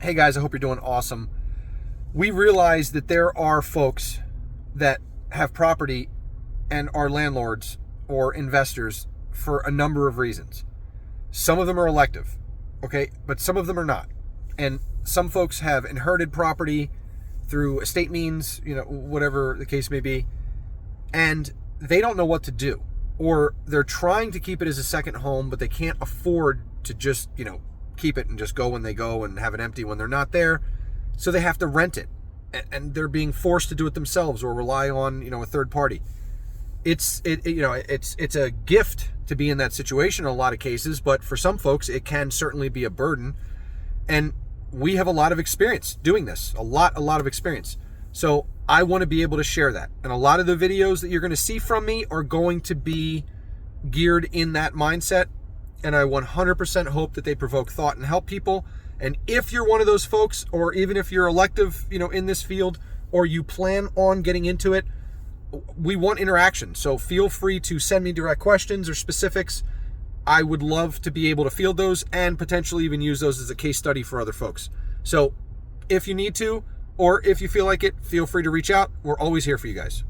Hey guys, I hope you're doing awesome. We realize that there are folks that have property and are landlords or investors for a number of reasons. Some of them are elective, okay, but some of them are not. And some folks have inherited property through estate means, whatever the case may be, and they don't know what to do. Or they're trying to keep it as a second home, but they can't afford to just, keep it and just go when they go and have it empty when they're not there. So they have to rent it, and they're being forced to do it themselves or rely on, a third party. It's a gift to be in that situation in a lot of cases, but for some folks it can certainly be a burden. And we have a lot of experience doing this, a lot of experience. So I want to be able to share that. And a lot of the videos that you're going to see from me are going to be geared in that mindset. And I 100% hope that they provoke thought and help people. And if you're one of those folks, or even if you're elective, in this field, or you plan on getting into it, we want interaction. So feel free to send me direct questions or specifics. I would love to be able to field those and potentially even use those as a case study for other folks. So if you need to, or if you feel like it, feel free to reach out. We're always here for you guys.